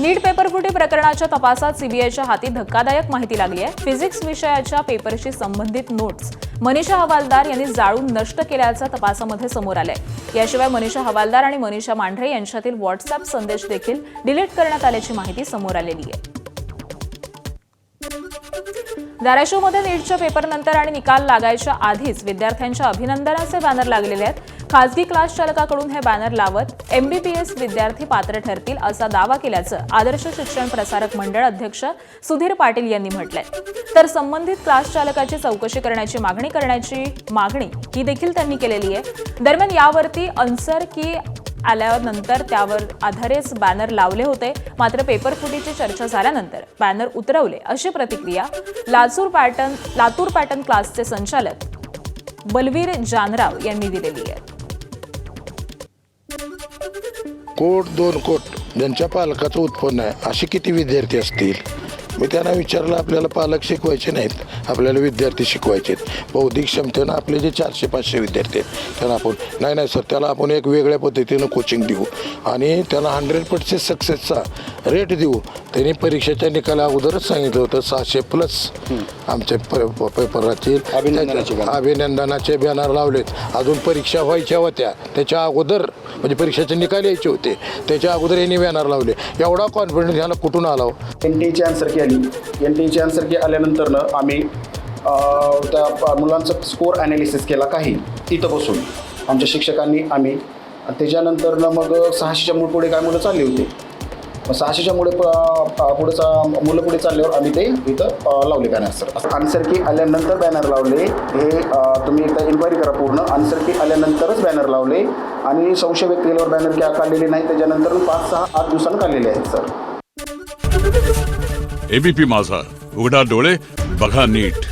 नीट पेपरफुटी प्रकरणाच्या तपासात सीबीआयच्या हाती धक्कादायक माहिती लागली आहे। फिजिक्स विषयाच्या पेपरशी संबंधित नोट्स मनीषा हवालदार यांनी जाळून नष्ट केल्याचं तपासामध्ये समोर आलंय। याशिवाय मनीषा हवालदार आणि मनीषा मांढरे यांच्यातील व्हॉट्सअप संदेश देखील डिलीट करण्यात आल्याची माहिती समोर आलेली आहे। धाराशिवमध्ये नीटच्या पेपरनंतर आणि निकाल लागायच्या आधीच विद्यार्थ्यांच्या अभिनंदनाचे बॅनर लागलेले आहेत। खासगी क्लास चालकाकडून हे बॅनर लावत एमबीबीएस विद्यार्थी पात्र ठरतील असा दावा केल्याचं आदर्श शिक्षण प्रसारक मंडळ अध्यक्ष सुधीर पाटील यांनी म्हटलंय। तर संबंधित क्लास चालकाची चौकशी करण्याची मागणी ही देखील त्यांनी केलेली आहे। दरम्यान यावरती आन्सर की आल्यानंतर त्यावर आधारेच बॅनर लावले होते, मात्र पेपर फुटीची चर्चा झाल्यानंतर बॅनर उतरवले अशी प्रतिक्रिया लातूर पॅटर्न क्लासचे संचालक बलवीर जानराव यांनी दिलेली आहे। कोट 2 कोट ज्यांच्या पालकाचं उत्पन्न आहे असे किती विद्यार्थी असतील? मी त्यांना विचारलं, आपल्याला पालक शिकवायचे नाहीत, आपल्याला विद्यार्थी शिकवायचे आहेत। बौद्धिक क्षमतेनं आपले जे 400-500 विद्यार्थी आहेत त्यांना आपण नाही सर, त्याला आपण एक वेगळ्या पद्धतीनं कोचिंग देऊ आणि त्याला 100% सक्सेसचा रेट देऊ। त्यांनी परीक्षेच्या निकाला अगोदरच सांगितलं होतं 600+ आमचे पेपर राहतील। अभिनंदनाचे बॅनर लावलेत। अजून परीक्षा व्हायच्या होत्या त्याच्या अगोदर, म्हणजे परीक्षेचे निकाल यायचे होते त्याच्या अगोदर यांनी बॅनर लावले। एवढा कॉन्फिडन्स ह्याला कुठून आला? एनटीची आन्सर की आली, एनटीची आन्सर की आल्यानंतरनं आम्ही त्या मुलांचा स्कोअर ॲनालिसिस केला काही इथं बसून आमच्या शिक्षकांनी आम्ही। त्याच्यानंतरनं मग 600च्या पुढे काय मुलं चालली होती, 600च्या मुलं पुढे चालल्यावर आम्ही ते इथं लावले बॅनर। सर आन्सर की आल्यानंतर बॅनर लावले, हे तुम्ही एकदा इन्क्वायरी करा पूर्ण। आन्सर की आल्यानंतरच बॅनर लावले आणि संशय व्यक्त केल्यावर बॅनर की काढलेले नाही, त्याच्यानंतर 5-6-8 दिवसांनी काढलेले आहेत। सर एबीपी माझा, उघडा डोळे बघा नीट।